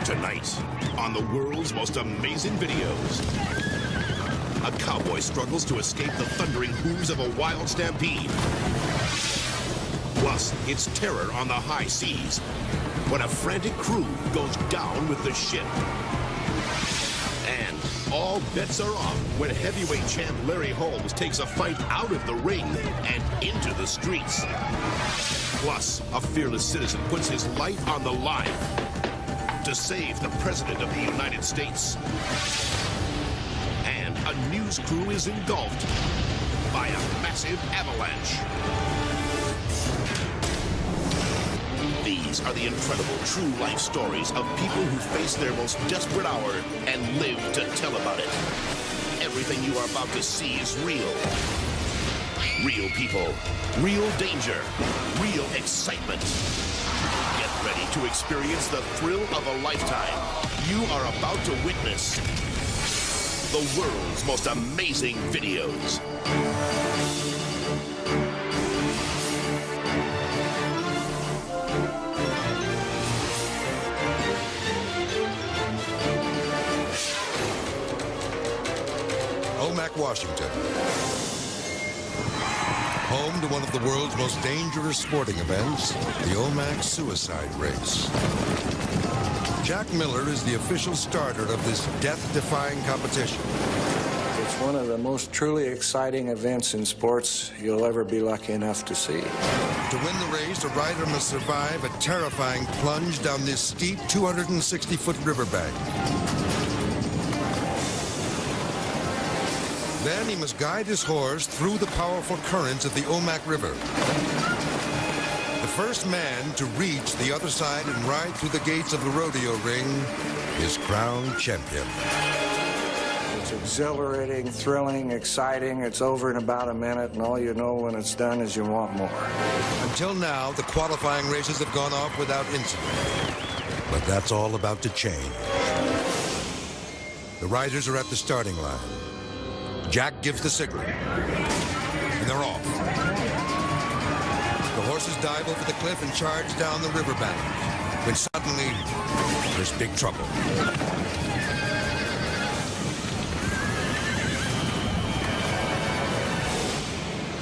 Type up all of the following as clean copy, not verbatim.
Tonight, on the world's most amazing videos, a cowboy struggles to escape the thundering hooves of a wild stampede. Plus, it's terror on the high seas when a frantic crew goes down with the ship. And all bets are off when heavyweight champ Larry Holmes takes a fight out of the ring and into the streets. Plus, a fearless citizen puts his life on the line to save the President of the United States. And a news crew is engulfed by a massive avalanche. These are the incredible true life stories of people who face their most desperate hour and live to tell about it. Everything you are about to see is real. Real people, real danger, real excitement. Get ready to experience the thrill of a lifetime. You are about to witness the world's most amazing videos. Omak, Washington. Home to one of the world's most dangerous sporting events, the Omak Suicide Race. Jack Miller is the official starter of this death-defying competition. It's one of the most truly exciting events in sports you'll ever be lucky enough to see. To win the race, a rider must survive a terrifying plunge down this steep 260-foot riverbank. Then he must guide his horse through the powerful currents of the Omak River. The first man to reach the other side and ride through the gates of the rodeo ring is crowned champion. It's exhilarating, thrilling, exciting. It's over in about a minute, and all you know when it's done is you want more. Until now, the qualifying races have gone off without incident. But that's all about to change. The riders are at the starting line. Jack gives the signal, and they're off. The horses dive over the cliff and charge down the riverbank, when suddenly, there's big trouble.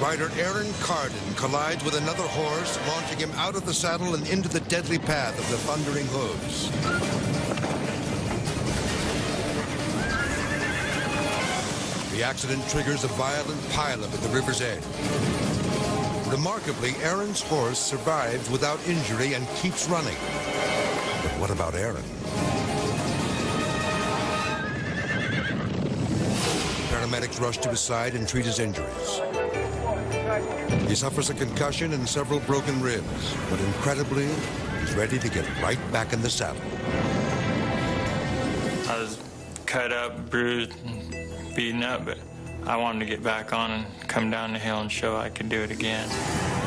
Rider Aaron Carden collides with another horse, launching him out of the saddle and into the deadly path of the thundering hooves. The accident triggers a violent pileup at the river's edge. Remarkably, Aaron's horse survives without injury and keeps running. But what about Aaron? Paramedics rush to his side and treat his injuries. He suffers a concussion and several broken ribs, but incredibly, he's ready to get right back in the saddle. I was cut up, bruised, beaten up, but I wanted to get back on and come down the hill and show I could do it again.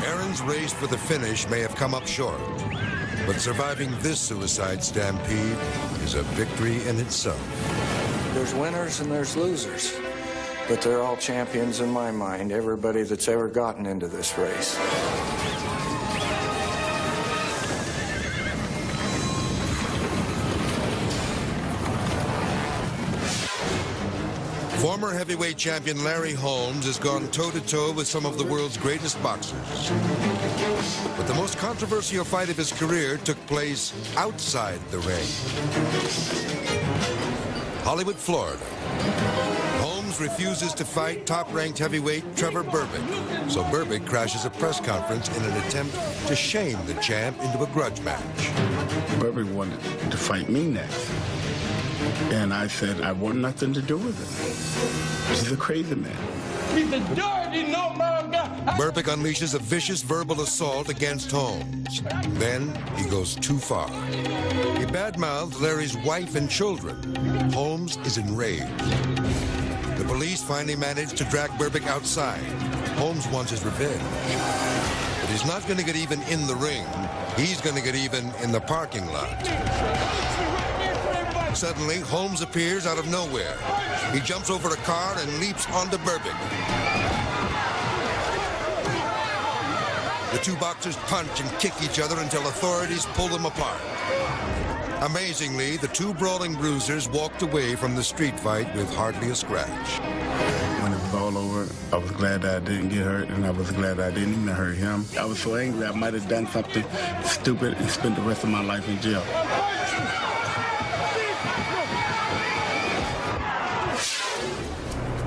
Aaron's race for the finish may have come up short, but surviving this suicide stampede is a victory in itself. There's winners and there's losers, but they're all champions in my mind, everybody that's ever gotten into this race. Former heavyweight champion Larry Holmes has gone toe-to-toe with some of the world's greatest boxers. But the most controversial fight of his career took place outside the ring. Hollywood, Florida. Holmes refuses to fight top-ranked heavyweight Trevor Berbick, so Berbick crashes a press conference in an attempt to shame the champ into a grudge match. Berbick wanted to fight me next. And I said, I want nothing to do with it. He's a crazy man. He's a dirty, no-man guy. Berbick unleashes a vicious verbal assault against Holmes. Then he goes too far. He badmouthed Larry's wife and children. Holmes is enraged. The police finally managed to drag Berbick outside. Holmes wants his revenge. But he's not going to get even in the ring. He's going to get even in the parking lot. Suddenly, Holmes appears out of nowhere. He jumps over a car and leaps onto Berbick. The two boxers punch and kick each other until authorities pull them apart. Amazingly, the two brawling bruisers walked away from the street fight with hardly a scratch. When it was all over, I was glad that I didn't get hurt, and I was glad I didn't even hurt him. I was so angry I might have done something stupid and spent the rest of my life in jail.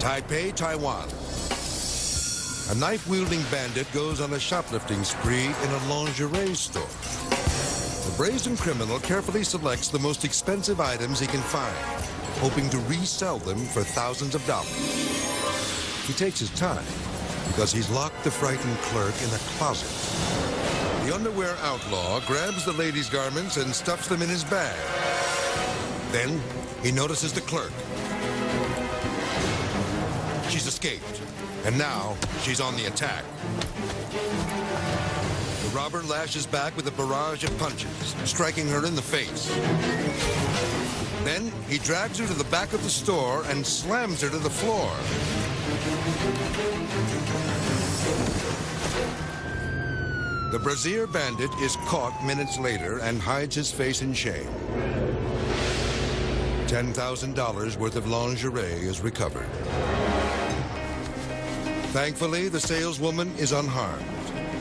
Taipei, Taiwan. A knife-wielding bandit goes on a shoplifting spree in a lingerie store. The brazen criminal carefully selects the most expensive items he can find, hoping to resell them for thousands of dollars. He takes his time because he's locked the frightened clerk in a closet. The underwear outlaw grabs the lady's garments and stuffs them in his bag. Then he notices the clerk. She's escaped, and now she's on the attack. The robber lashes back with a barrage of punches, striking her in the face. Then he drags her to the back of the store and slams her to the floor. The brazier bandit is caught minutes later and hides his face in shame. $10,000 worth of lingerie is recovered. Thankfully, the saleswoman is unharmed,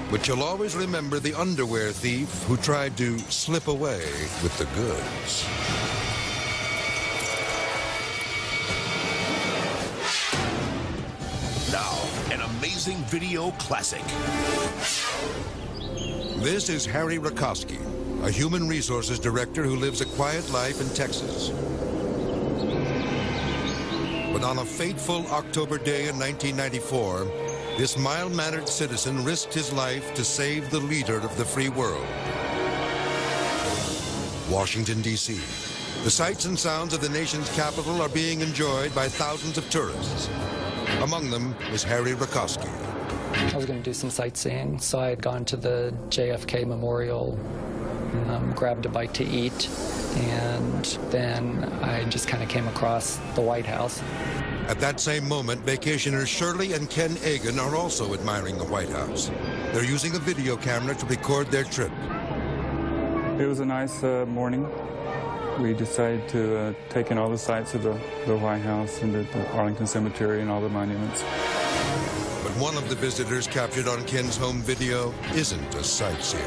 but she'll always remember the underwear thief who tried to slip away with the goods. Now, an amazing video classic. This is Harry Rakoski, a human resources director who lives a quiet life in Texas. But on a fateful October day in 1994, this mild-mannered citizen risked his life to save the leader of the free world. Washington, D.C. The sights and sounds of the nation's capital are being enjoyed by thousands of tourists. Among them is Harry Rakoski. I was going to do some sightseeing, so I had gone to the JFK Memorial, grabbed a bite to eat, and then I just kind of came across the White House. At that same moment, vacationers Shirley and Ken Egan are also admiring the White House. They're using a video camera to record their trip. It was a nice morning. We decided to take in all the sights of the White House and the Arlington Cemetery and all the monuments. But one of the visitors captured on Ken's home video isn't a sightseer.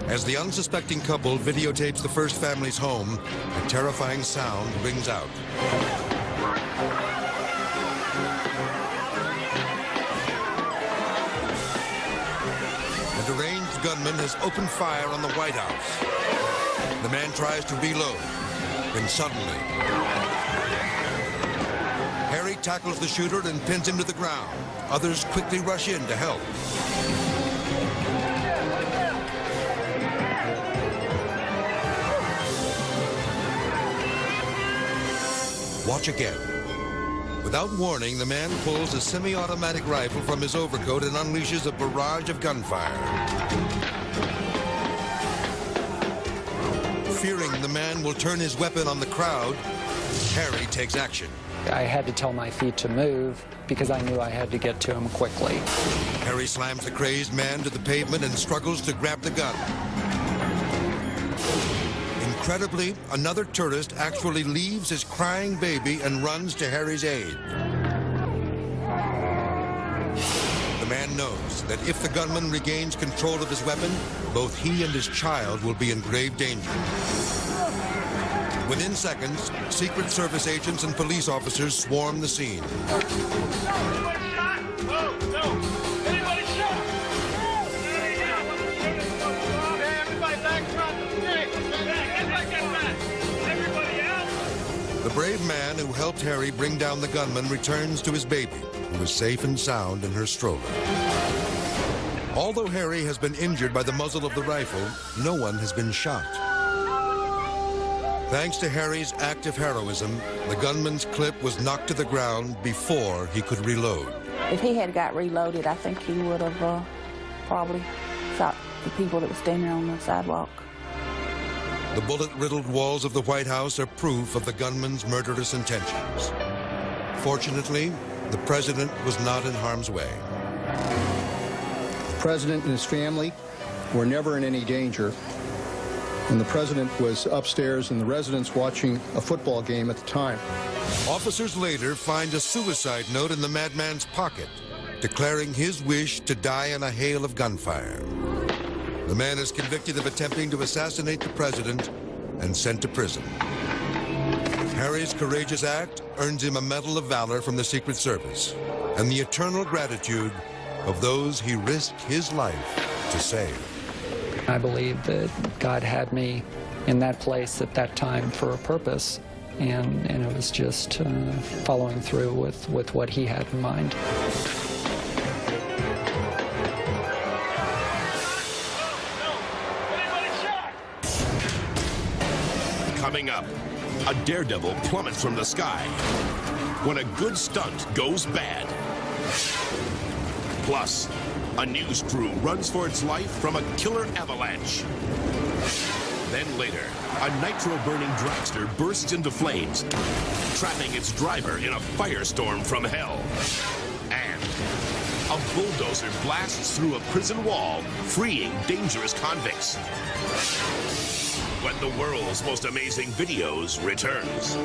As the unsuspecting couple videotapes the first family's home, a terrifying sound rings out. A deranged gunman has opened fire on the White House. The man tries to reload, then suddenly, Harry tackles the shooter and pins him to the ground. Others quickly rush in to help. Watch again. Without warning, the man pulls a semi-automatic rifle from his overcoat and unleashes a barrage of gunfire. Fearing the man will turn his weapon on the crowd, Harry takes action. I had to tell my feet to move because I knew I had to get to him quickly. Harry slams the crazed man to the pavement and struggles to grab the gun. Incredibly, another tourist actually leaves his crying baby and runs to Harry's aid. The man knows that if the gunman regains control of his weapon, both he and his child will be in grave danger. Within seconds, Secret Service agents and police officers swarm the scene. The brave man who helped Harry bring down the gunman returns to his baby, who is safe and sound in her stroller. Although Harry has been injured by the muzzle of the rifle, no one has been shot. Thanks to Harry's act of heroism, the gunman's clip was knocked to the ground before he could reload. If he had got reloaded, I think he would have probably shot the people that were standing on the sidewalk. The bullet-riddled walls of the White House are proof of the gunman's murderous intentions. Fortunately, the president was not in harm's way. The president and his family were never in any danger. And the president was upstairs in the residence watching a football game at the time. Officers later find a suicide note in the madman's pocket, declaring his wish to die in a hail of gunfire. The man is convicted of attempting to assassinate the president and sent to prison. Harry's courageous act earns him a Medal of Valor from the Secret Service and the eternal gratitude of those he risked his life to save. I believe that God had me in that place at that time for a purpose, and it was just following through with what he had in mind. Coming up, a daredevil plummets from the sky when a good stunt goes bad. Plus, a news crew runs for its life from a killer avalanche. Then later, a nitro-burning dragster bursts into flames, trapping its driver in a firestorm from hell. And a bulldozer blasts through a prison wall, freeing dangerous convicts. When the world's most amazing videos returns.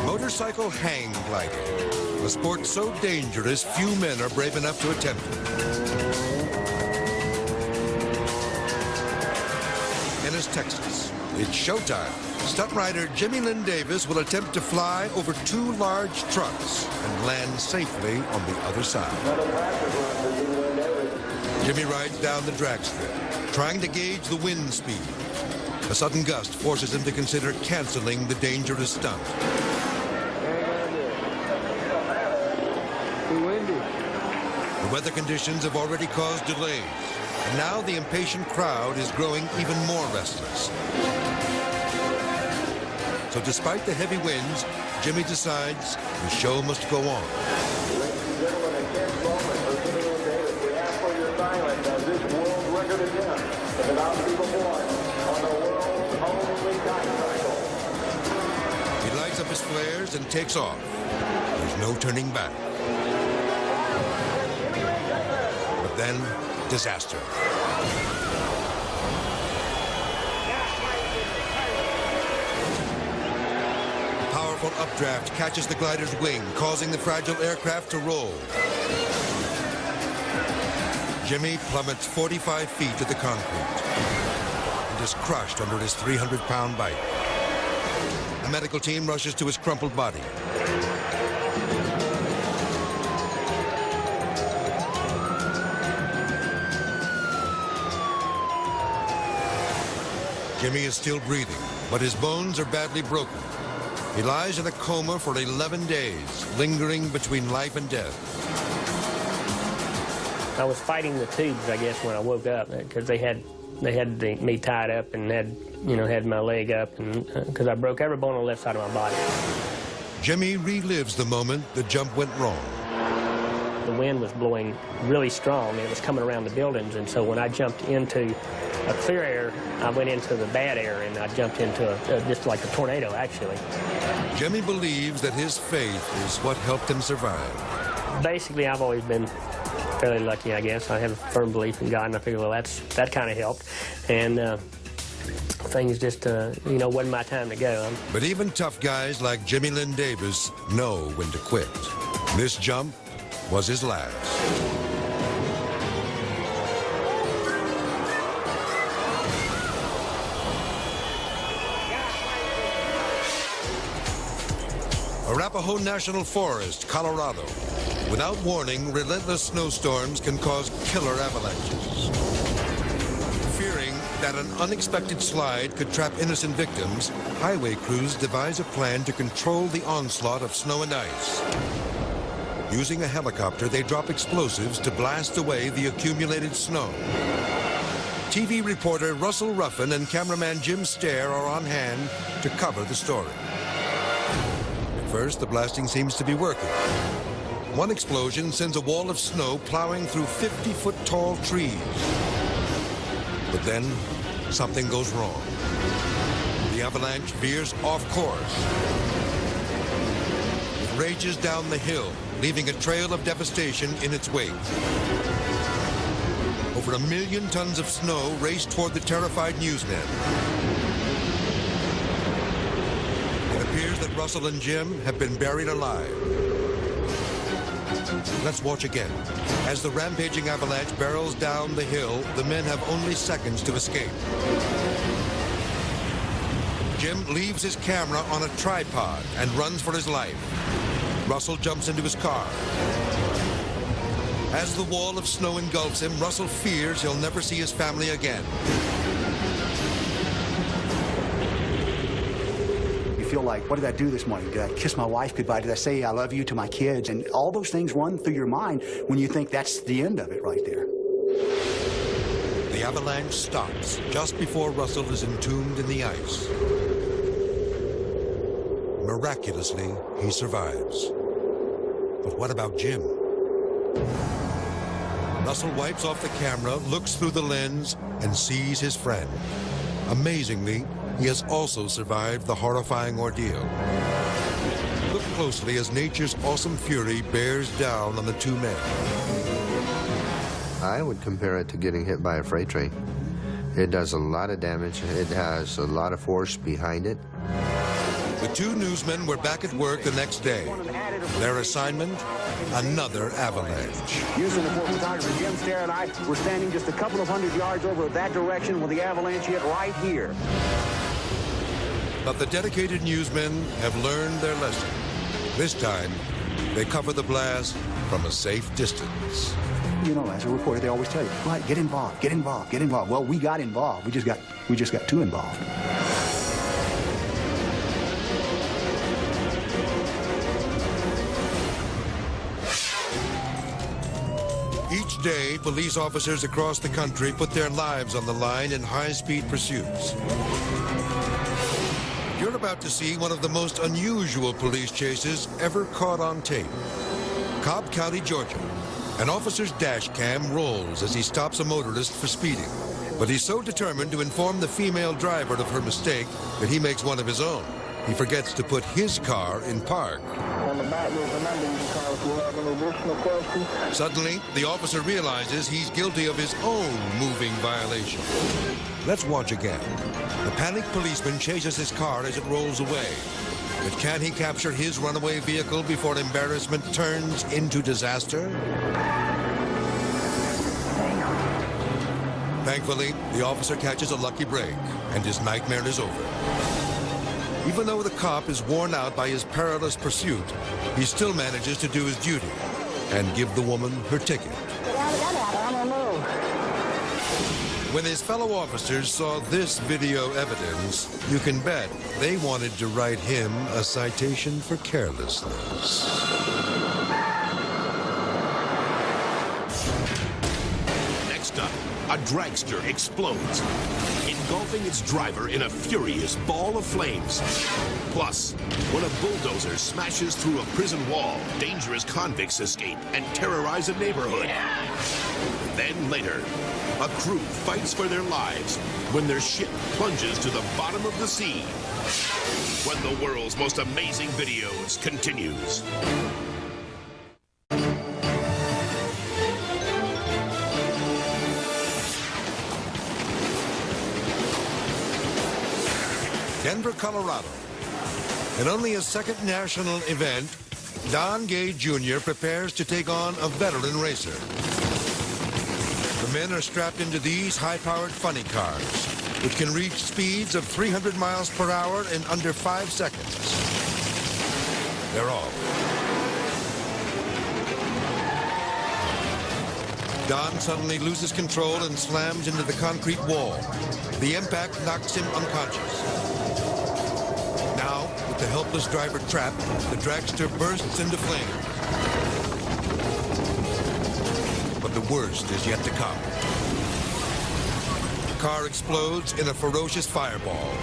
Motorcycle hang gliding, a sport so dangerous few men are brave enough to attempt it. Ennis, Texas. It's showtime. Stunt rider Jimmy Lynn Davis will attempt to fly over 2 large trucks and land safely on the other side. Jimmy rides down the drag strip, trying to gauge the wind speed. A sudden gust forces him to consider canceling the dangerous stunt. The weather conditions have already caused delays, and now the impatient crowd is growing even more restless. So despite the heavy winds, Jimmy decides the show must go on. Ladies and gentlemen, a tense moment for Jimmy Lynn Davis. We ask for your silence as this world record attempt is about to be performed on the world's only time cycle. He lights up his flares and takes off. There's no turning back. But then, disaster. A powerful updraft catches the glider's wing, causing the fragile aircraft to roll. Jimmy plummets 45 feet to the concrete and is crushed under his 300-pound bike. A medical team rushes to his crumpled body. Jimmy is still breathing, but his bones are badly broken. He lies in a coma for 11 days, lingering between life and death. I was fighting the tubes, I guess, when I woke up, because they had me tied up and had my leg up, and because I broke every bone on the left side of my body. Jimmy relives the moment the jump went wrong. The wind was blowing really strong. It was coming around the buildings, and so when I jumped into a clear air, I went into the bad air, and I jumped into just like a tornado, actually. Jimmy believes that his faith is what helped him survive. Basically, I've always been fairly lucky, I guess. I have a firm belief in God, and I figure, well, that kind of helped. And things just, wasn't my time to go. But even tough guys like Jimmy Lynn Davis know when to quit. This jump was his last. Arapahoe National Forest, Colorado. Without warning, relentless snowstorms can cause killer avalanches. Fearing that an unexpected slide could trap innocent victims, highway crews devise a plan to control the onslaught of snow and ice. Using a helicopter, they drop explosives to blast away the accumulated snow. TV reporter Russell Ruffin and cameraman Jim Stair are on hand to cover the story. First, the blasting seems to be working. One explosion sends a wall of snow plowing through 50-foot-tall trees. But then, something goes wrong. The avalanche veers off course. With rages down the hill, leaving a trail of devastation in its wake. Over 1 million tons of snow race toward the terrified newsmen. It appears that Russell and Jim have been buried alive. Let's watch again. As the rampaging avalanche barrels down the hill, the men have only seconds to escape. Jim leaves his camera on a tripod and runs for his life. Russell jumps into his car. As the wall of snow engulfs him, Russell fears he'll never see his family again. You feel like, what did I do this morning? Did I kiss my wife goodbye? Did I say I love you to my kids? And all those things run through your mind when you think that's the end of it right there. The avalanche stops just before Russell is entombed in the ice. Miraculously, he survives. But what about Jim? Russell wipes off the camera, looks through the lens, and sees his friend. Amazingly, he has also survived the horrifying ordeal. Look closely as nature's awesome fury bears down on the two men. I would compare it to getting hit by a freight train. It does a lot of damage. It has a lot of force behind it. The two newsmen were back at work the next day. Their assignment, another avalanche. Houston Report photographer Jim Starr and I were standing just a couple of 100 yards over that direction when the avalanche hit right here. But the dedicated newsmen have learned their lesson. This time, they cover the blast from a safe distance. You know, as a reporter, they always tell you, right, get involved, get involved, get involved. Well, we got involved. We just got too involved. Each day, police officers across the country put their lives on the line in high-speed pursuits. You're about to see one of the most unusual police chases ever caught on tape. Cobb County, Georgia. An officer's dash cam rolls as he stops a motorist for speeding. But he's so determined to inform the female driver of her mistake that he makes one of his own. He forgets to put his car in park. On the back, there's a number you can call if you have any additional questions. Suddenly, the officer realizes he's guilty of his own moving violation. Let's watch again. The panicked policeman chases his car as it rolls away. But can he capture his runaway vehicle before embarrassment turns into disaster? Thankfully, the officer catches a lucky break, and his nightmare is over. Even though the cop is worn out by his perilous pursuit, he still manages to do his duty and give the woman her ticket. When his fellow officers saw this video evidence, you can bet they wanted to write him a citation for carelessness. Next up, a dragster explodes, engulfing its driver in a furious ball of flames. Plus, when a bulldozer smashes through a prison wall, dangerous convicts escape and terrorize a neighborhood. Then later, a crew fights for their lives when their ship plunges to the bottom of the sea. When the world's most amazing videos continues. Denver, Colorado. In only his second national event, Don Gay Jr. prepares to take on a veteran racer. The men are strapped into these high-powered funny cars, which can reach speeds of 300 miles per hour in under 5 seconds. They're off. Don suddenly loses control and slams into the concrete wall. The impact knocks him unconscious. Now, with the helpless driver trapped, the dragster bursts into flames. But the worst is yet to come. The car explodes in a ferocious fireball.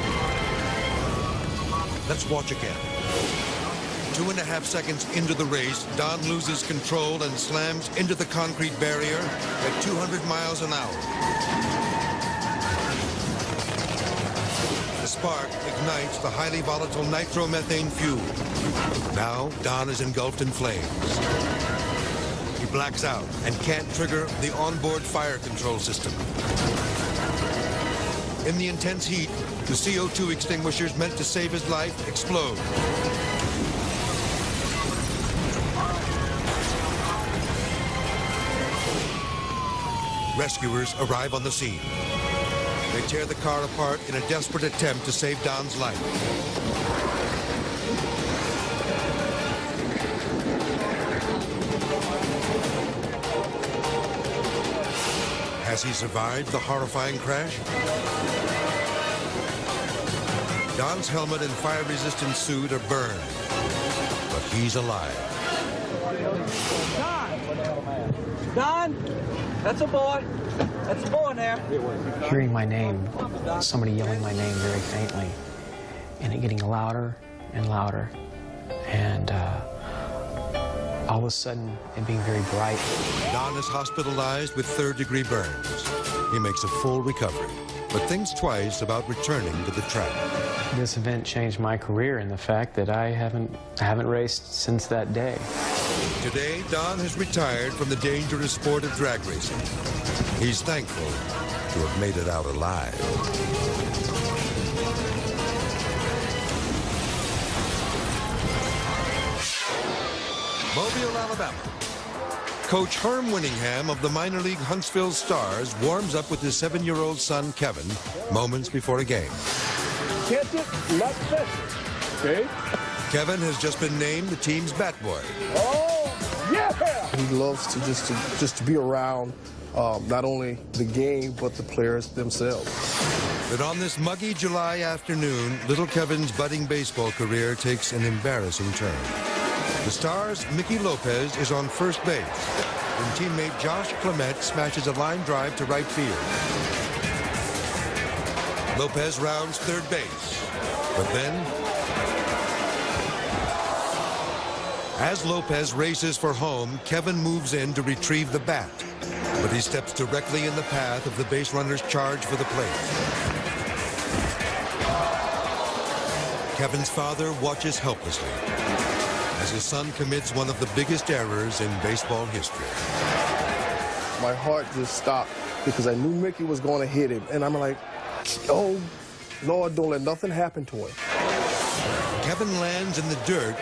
Let's watch again. 2.5 seconds into the race, Don loses control and slams into the concrete barrier at 200 miles an hour. The spark ignites the highly volatile nitromethane fuel. Now, Don is engulfed in flames. He blacks out and can't trigger the onboard fire control system. In the intense heat, the CO2 extinguishers meant to save his life explode. Rescuers arrive on the scene. They tear the car apart in a desperate attempt to save Don's life. Has he survived the horrifying crash? Don's helmet and fire-resistant suit are burned, but he's alive. Don, that's a boy. That's a boy there. Hearing my name, somebody yelling my name very faintly, and it getting louder and louder, and all of a sudden it being very bright. Don is hospitalized with third-degree burns. He makes a full recovery, but thinks twice about returning to the track. This event changed my career in the fact that I haven't raced since that day. Today, Don has retired from the dangerous sport of drag racing. He's thankful to have made it out alive. Mobile, Alabama. Coach Herm Winningham of the minor league Huntsville Stars warms up with his 7-year-old son, Kevin, moments before a game. Catch it, not set. Okay. Kevin has just been named the team's bat boy. Oh, yeah! He loves to just to be around not only the game, but the players themselves. But on this muggy July afternoon, little Kevin's budding baseball career takes an embarrassing turn. The Stars' Mickey Lopez is on first base when teammate Josh Clement smashes a line drive to right field. Lopez rounds third base, but then, as Lopez races for home, Kevin moves in to retrieve the bat, but he steps directly in the path of the base runner's charge for the plate. Kevin's father watches helplessly as his son commits one of the biggest errors in baseball history. My heart just stopped because I knew Mickey was going to hit him, and I'm like, oh, Lord, don't let nothing happen to him. Kevin lands in the dirt,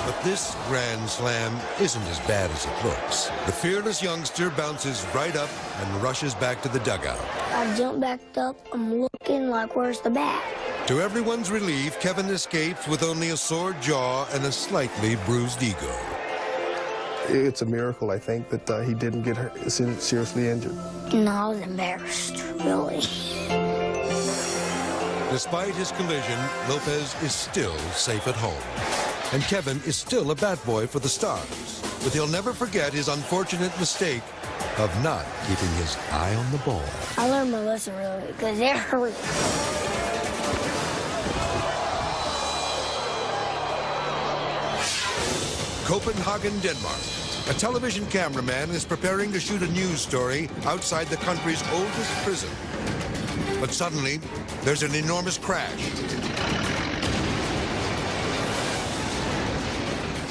but this grand slam isn't as bad as it looks. The fearless youngster bounces right up and rushes back to the dugout. I jump back up, I'm looking like, where's the bat? To everyone's relief, Kevin escapes with only a sore jaw and a slightly bruised ego. It's a miracle, I think, that he didn't get seriously injured. No, I was embarrassed, really. Despite his collision, Lopez is still safe at home. And Kevin is still a bat boy for the Stars. But he'll never forget his unfortunate mistake of not keeping his eye on the ball. I learned my lesson really because it hurt. Copenhagen, Denmark. A television cameraman is preparing to shoot a news story outside the country's oldest prison. But suddenly, there's an enormous crash.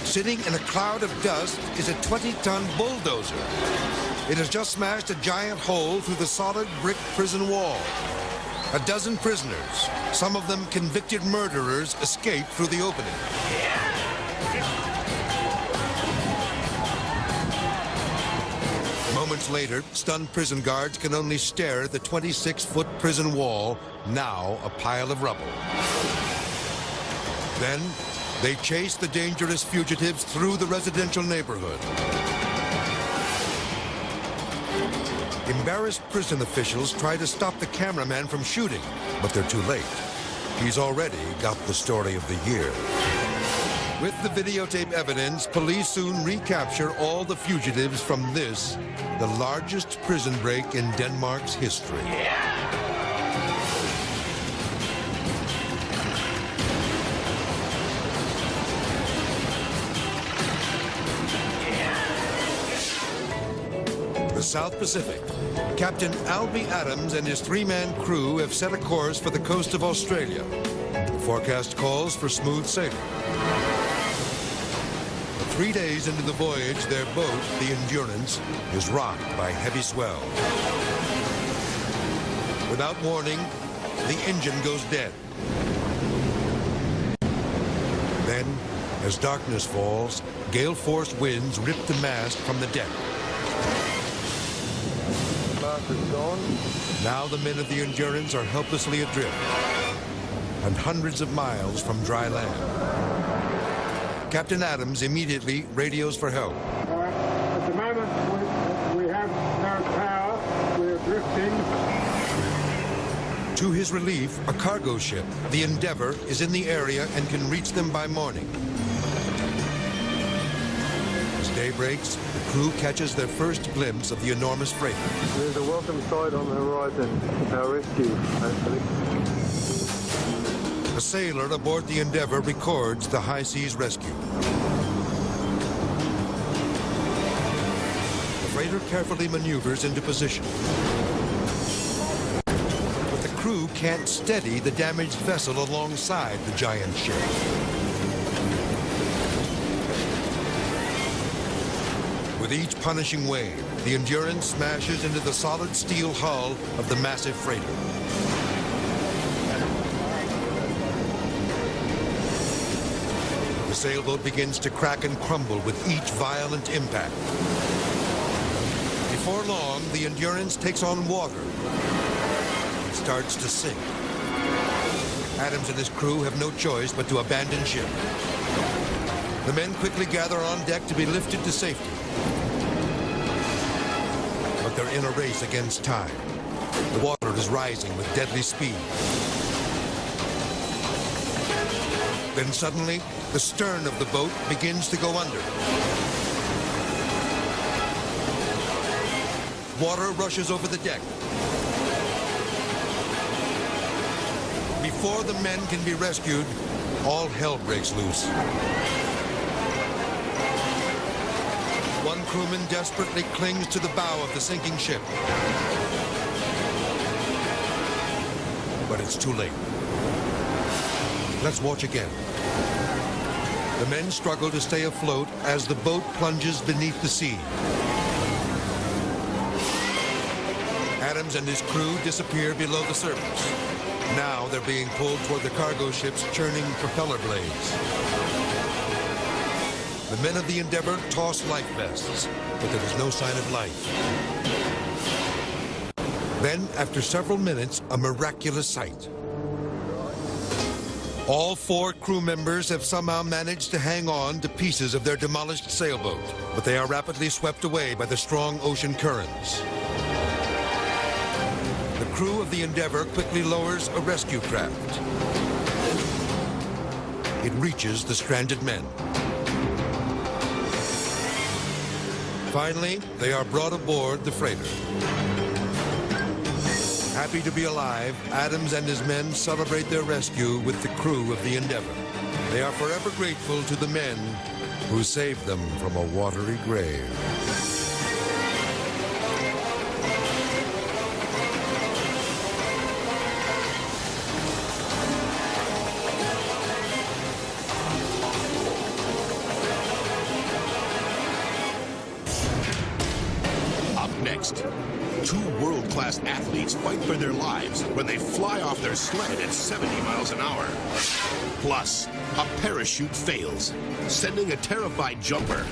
Sitting in a cloud of dust is a 20-ton bulldozer. It has just smashed a giant hole through the solid brick prison wall. A dozen prisoners, some of them convicted murderers, escape through the opening. Moments later, stunned prison guards can only stare at the 26-foot prison wall, now a pile of rubble. Then, they chase the dangerous fugitives through the residential neighborhood. Embarrassed prison officials try to stop the cameraman from shooting, but they're too late. He's already got the story of the year. With the videotape evidence, police soon recapture all the fugitives from this, the largest prison break in Denmark's history. The South Pacific. Captain Albie Adams and his three-man crew have set a course for the coast of Australia. The forecast calls for smooth sailing. 3 days into the voyage, their boat, the Endurance, is rocked by heavy swell. Without warning, the engine goes dead. Then, as darkness falls, gale-force winds rip the mast from the deck. Now the men of the Endurance are helplessly adrift and hundreds of miles from dry land. Captain Adams immediately radios for help. At the moment, we have no power. We're drifting. To his relief, a cargo ship, the Endeavour, is in the area and can reach them by morning. As day breaks, the crew catches their first glimpse of the enormous freighter. There's a welcome sight on the horizon. Our rescue, hopefully. A sailor aboard the Endeavour records the high seas rescue. The freighter carefully maneuvers into position. But the crew can't steady the damaged vessel alongside the giant ship. With each punishing wave, the Endurance smashes into the solid steel hull of the massive freighter. The sailboat begins to crack and crumble with each violent impact. Before long, the Endurance takes on water and starts to sink. Adams and his crew have no choice but to abandon ship. The men quickly gather on deck to be lifted to safety. But they're in a race against time. The water is rising with deadly speed. Then suddenly, the stern of the boat begins to go under. Water rushes over the deck. Before the men can be rescued, all hell breaks loose. One crewman desperately clings to the bow of the sinking ship. But it's too late. Let's watch again. The men struggle to stay afloat as the boat plunges beneath the sea. Adams and his crew disappear below the surface. Now they're being pulled toward the cargo ship's churning propeller blades. The men of the Endeavour toss life vests, but there is no sign of life. Then, after several minutes, a miraculous sight. All 4 crew members have somehow managed to hang on to pieces of their demolished sailboat, but they are rapidly swept away by the strong ocean currents. The crew of the Endeavour quickly lowers a rescue craft. It reaches the stranded men. Finally, they are brought aboard the freighter. Happy to be alive, Adams and his men celebrate their rescue with the crew of the Endeavour. They are forever grateful to the men who saved them from a watery grave. Up next, 2 world-class athletes fight for their lives when they fly off their sled at 70 miles an hour. Plus, a parachute fails, sending a terrified jumper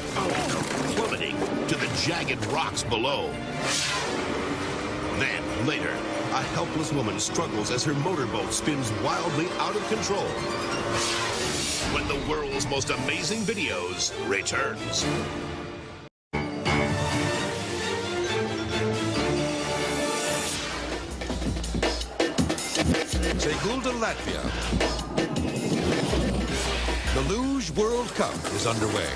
plummeting to the jagged rocks below. Then, later, a helpless woman struggles as her motorboat spins wildly out of control. When the world's most amazing videos returns. Sigulda, Latvia. The Luge World Cup is underway.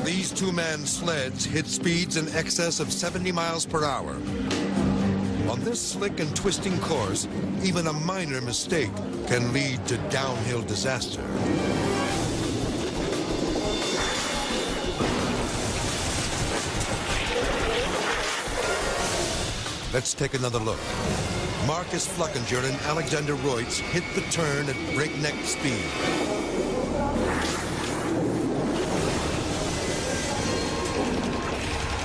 These 2-man sleds hit speeds in excess of 70 miles per hour. On this slick and twisting course, even a minor mistake can lead to downhill disaster. Let's take another look. Marcus Fluckinger and Alexander Royce hit the turn at breakneck speed.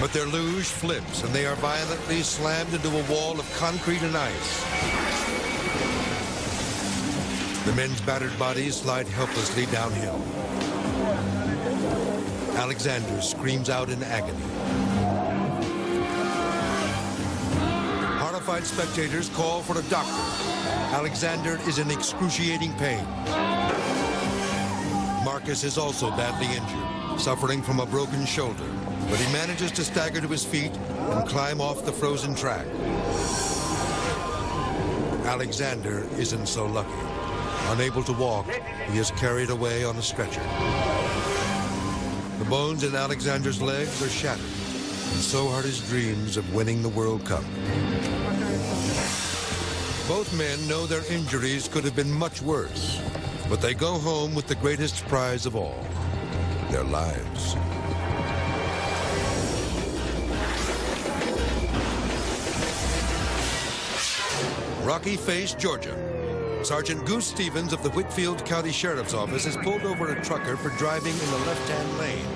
But their luge flips and they are violently slammed into a wall of concrete and ice. The men's battered bodies slide helplessly downhill. Alexander screams out in agony. Horrified spectators call for a doctor. Alexander is in excruciating pain. Marcus is also badly injured, suffering from a broken shoulder, but he manages to stagger to his feet and climb off the frozen track. Alexander isn't so lucky. Unable to walk, he is carried away on a stretcher. The bones in Alexander's legs are shattered, and so are his dreams of winning the World Cup. Both men know their injuries could have been much worse, but they go home with the greatest prize of all, their lives. Rocky Face, Georgia. Sergeant Goose Stevens of the Whitfield County Sheriff's Office has pulled over a trucker for driving in the left-hand lane,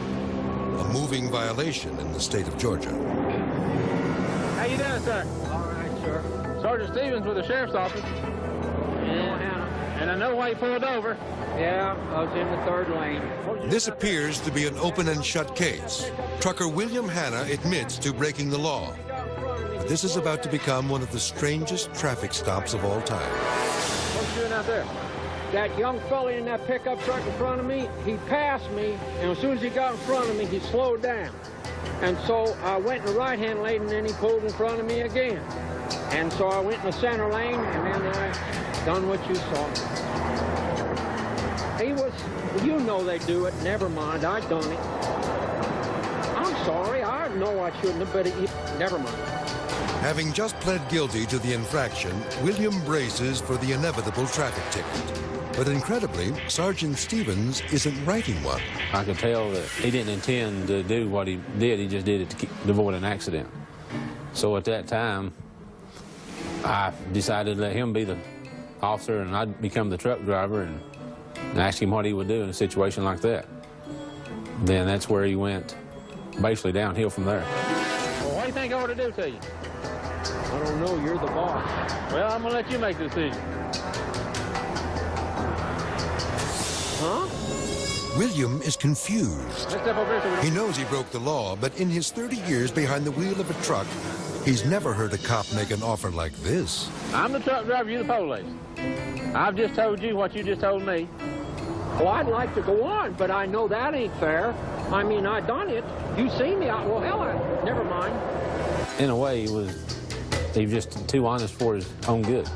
a moving violation in the state of Georgia. How you doing, sir? All right, sir. Sergeant Stevens with the Sheriff's Office. And I know why you pulled over. Yeah, I was in the third lane. This appears to be an open and shut case. Trucker William Hanna admits to breaking the law. But this is about to become one of the strangest traffic stops of all time. What's you doing out there? That young fella in that pickup truck in front of me, he passed me, and as soon as he got in front of me, he slowed down. And so I went in the right-hand lane, and then he pulled in front of me again. And so I went in the center lane, and then I done what you saw. He was, you know they do it, never mind, I done it. I'm sorry, I know I shouldn't have, but never mind. Having just pled guilty to the infraction, William braces for the inevitable traffic ticket. But incredibly, Sergeant Stevens isn't writing one. I could tell that he didn't intend to do what he did. He just did it to avoid an accident. So at that time, I decided to let him be the officer and I'd become the truck driver and ask him what he would do in a situation like that. Then that's where he went basically downhill from there. Well, what do you think I ought to do to you? I don't know, you're the boss. Well, I'm gonna let you make the decision. Huh? William is confused. He knows he broke the law, but in his 30 years behind the wheel of a truck, he's never heard a cop make an offer like this. I'm the truck driver, you're the police. I've just told you what you just told me. Well, I'd like to go on, but I know that ain't fair. I mean, I done it. You seen me out. Well, hell, never mind. In a way, he was just too honest for his own good.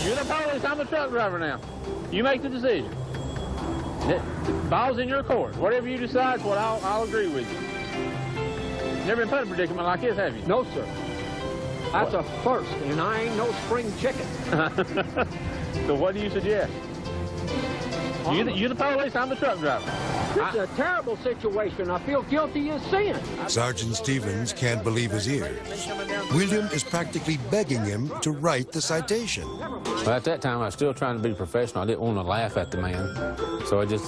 You're the police, I'm the truck driver now. You make the decision. The ball's in your court. Whatever you decide, well, I'll agree with you. Never been put in a predicament like this, have you? No, sir. That's a first, and I ain't no spring chicken. So what do you suggest? You're the police, I'm the truck driver. This is a terrible situation. I feel guilty as sin. Sergeant Stevens can't believe his ears. William is practically begging him to write the citation. Well, at that time, I was still trying to be professional. I didn't want to laugh at the man. So I just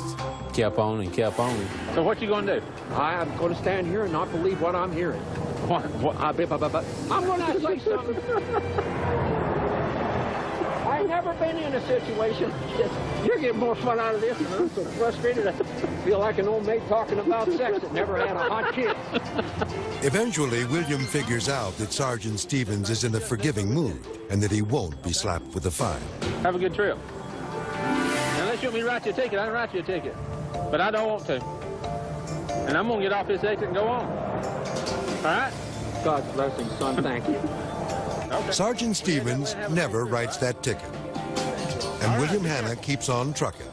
kept on and kept on. So what you going to do? I'm going to stand here and not believe what I'm hearing. What? I'm going to say something. I've never been in a situation like this. You're getting more fun out of this, and I'm so frustrated I feel like an old maid talking about sex that never had a hot chick. Eventually, William figures out that Sergeant Stevens is in a forgiving mood and that he won't be slapped with a fine. Have a good trip. Unless you want me to write you a ticket, I can write you a ticket. But I don't want to. And I'm going to get off this exit and go on. All right? God's blessing, son. Thank you. Okay. Sergeant Stevens never writes that ticket, and William Hanna keeps on trucking.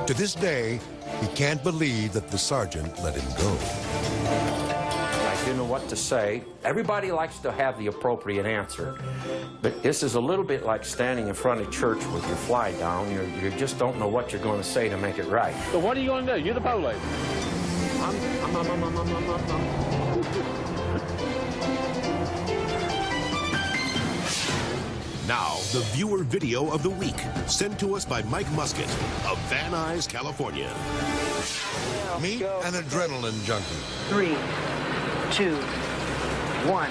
To this day, he can't believe that the sergeant let him go. I didn't know what to say. Everybody likes to have the appropriate answer, but this is a little bit like standing in front of church with your fly down. You just don't know what you're going to say to make it right. So what are you going to do? You're the police. Now, the viewer video of the week, sent to us by Mike Muscat of Van Nuys, California. Meet an adrenaline junkie. 3, 2, 1.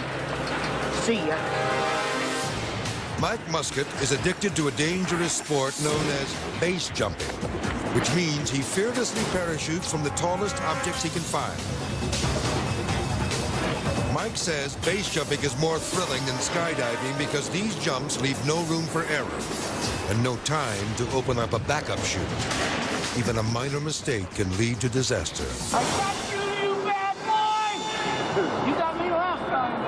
See ya. Mike Muscat is addicted to a dangerous sport known as base jumping, which means he fearlessly parachutes from the tallest objects he can find. Mike says base jumping is more thrilling than skydiving because these jumps leave no room for error and no time to open up a backup chute. Even a minor mistake can lead to disaster. I got you, you bad boy! You got me last time,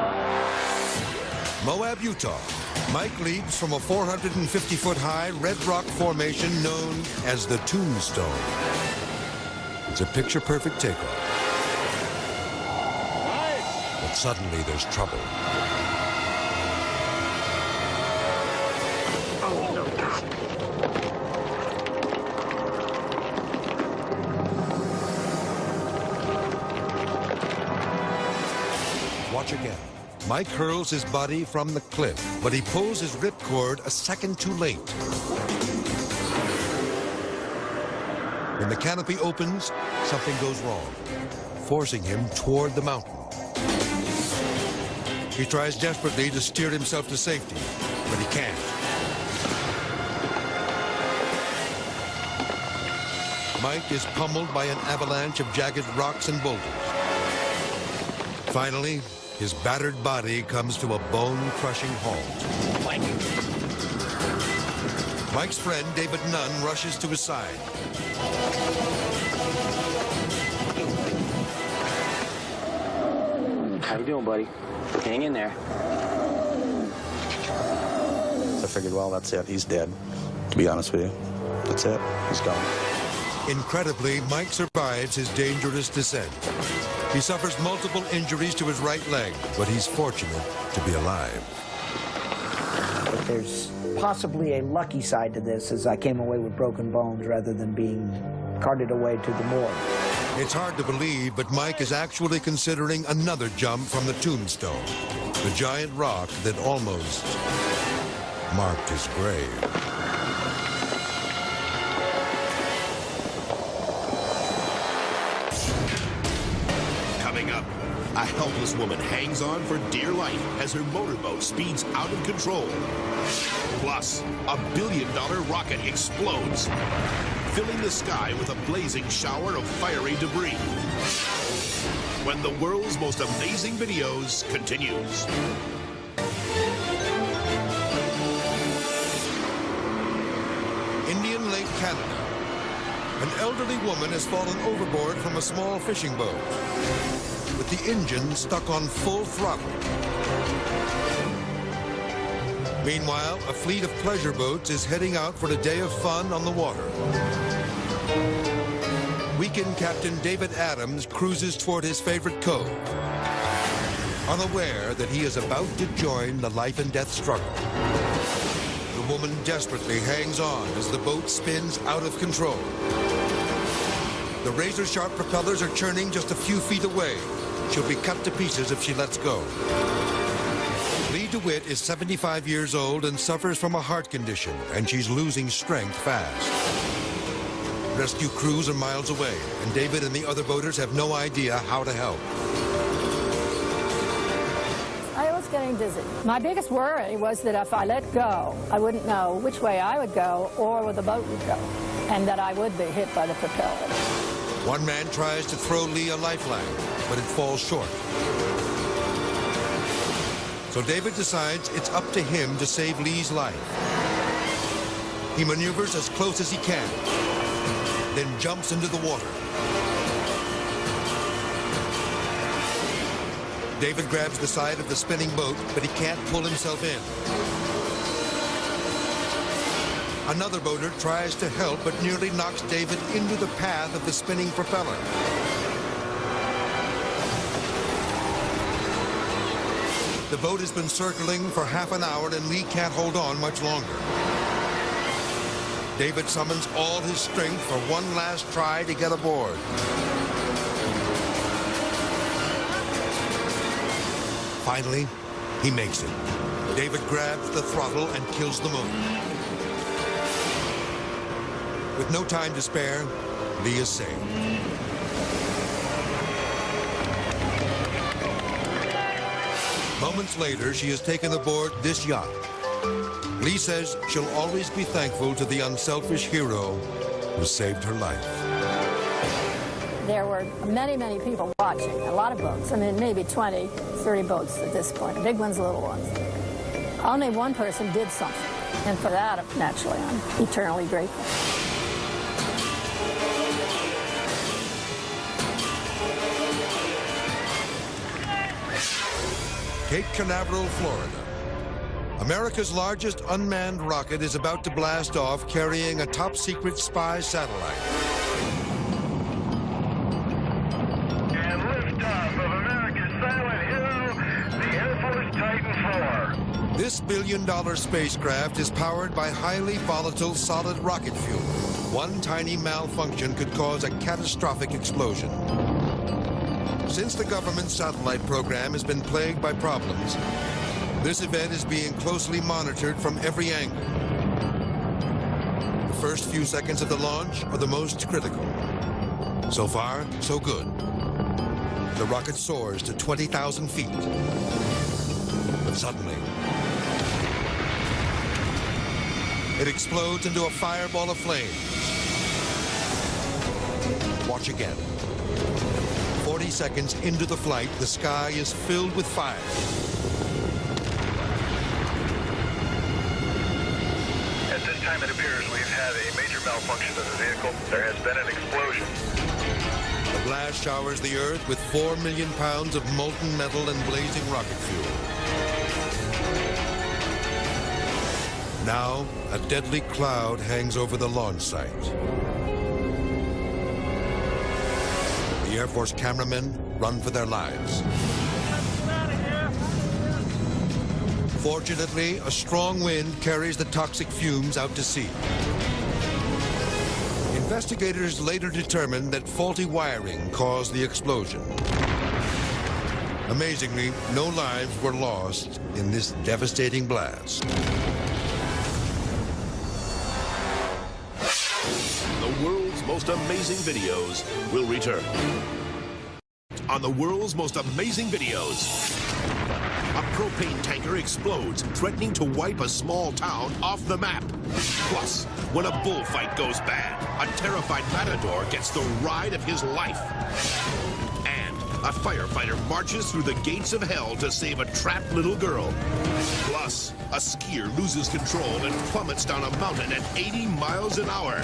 though. Moab, Utah. Mike leads from a 450-foot-high red rock formation known as the Tombstone. It's a picture-perfect takeoff. But suddenly there's trouble. Oh, no. Watch again. Mike hurls his body from the cliff, but he pulls his ripcord a second too late. When the canopy opens, something goes wrong, forcing him toward the mountain. He tries desperately to steer himself to safety, but he can't. Mike is pummeled by an avalanche of jagged rocks and boulders. Finally, his battered body comes to a bone-crushing halt. Mike's friend, David Nunn, rushes to his side. How you doing, buddy? Hang in there. So I figured, well, that's it. He's dead. To be honest with you. That's it. He's gone. Incredibly, Mike survives his dangerous descent. He suffers multiple injuries to his right leg, but he's fortunate to be alive. But there's possibly a lucky side to this, as I came away with broken bones rather than being carted away to the morgue. It's hard to believe, but Mike is actually considering another jump from the Tombstone, the giant rock that almost marked his grave. Coming up, a helpless woman hangs on for dear life as her motorboat speeds out of control. Plus, a billion-dollar rocket explodes, filling the sky with a blazing shower of fiery debris. When the world's most amazing videos continues. Indian Lake, Canada. An elderly woman has fallen overboard from a small fishing boat, with the engine stuck on full throttle. Meanwhile, a fleet of pleasure boats is heading out for a day of fun on the water. Weekend Captain David Adams cruises toward his favorite cove, unaware that he is about to join the life-and-death struggle. The woman desperately hangs on as the boat spins out of control. The razor-sharp propellers are churning just a few feet away. She'll be cut to pieces if she lets go. Lee DeWitt is 75 years old and suffers from a heart condition, and she's losing strength fast. Rescue crews are miles away, and David and the other boaters have no idea how to help. I was getting dizzy. My biggest worry was that if I let go, I wouldn't know which way I would go or where the boat would go, and that I would be hit by the propeller. One man tries to throw Lee a lifeline, but it falls short. So David decides it's up to him to save Lee's life. He maneuvers as close as he can, then jumps into the water. David grabs the side of the spinning boat, but he can't pull himself in. Another boater tries to help, but nearly knocks David into the path of the spinning propeller. The boat has been circling for half an hour, and Lee can't hold on much longer. David summons all his strength for one last try to get aboard. Finally, he makes it. David grabs the throttle and kills the motor. With no time to spare, Lee is saved. Moments later, she is taken aboard this yacht. Lee says she'll always be thankful to the unselfish hero who saved her life. There were many, many people watching, a lot of boats. I mean, maybe 20, 30 boats at this point, big ones, little ones. Only one person did something, and for that, naturally, I'm eternally grateful. Cape Canaveral, Florida. America's largest unmanned rocket is about to blast off carrying a top-secret spy satellite. And liftoff of America's silent hero, the Air Force Titan IV. This billion-dollar spacecraft is powered by highly volatile solid rocket fuel. One tiny malfunction could cause a catastrophic explosion. Since the government satellite program has been plagued by problems, this event is being closely monitored from every angle. The first few seconds of the launch are the most critical. So far, so good. The rocket soars to 20,000 feet. But suddenly, it explodes into a fireball of flames. Watch again. 40 seconds into the flight, the sky is filled with fire. At this time, it appears we've had a major malfunction of the vehicle. There has been an explosion. The blast showers the Earth with 4 million pounds of molten metal and blazing rocket fuel. Now, a deadly cloud hangs over the launch site. The Air Force cameramen run for their lives. Fortunately, a strong wind carries the toxic fumes out to sea. Investigators later determined that faulty wiring caused the explosion. Amazingly, no lives were lost in this devastating blast. The world's most amazing videos will return. On the world's most amazing videos, a propane tanker explodes, threatening to wipe a small town off the map. Plus, when a bullfight goes bad, a terrified matador gets the ride of his life. And a firefighter marches through the gates of hell to save a trapped little girl. Plus, a skier loses control and plummets down a mountain at 80 miles an hour.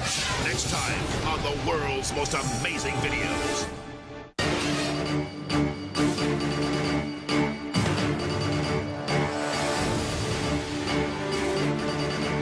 Next time on the world's most amazing videos.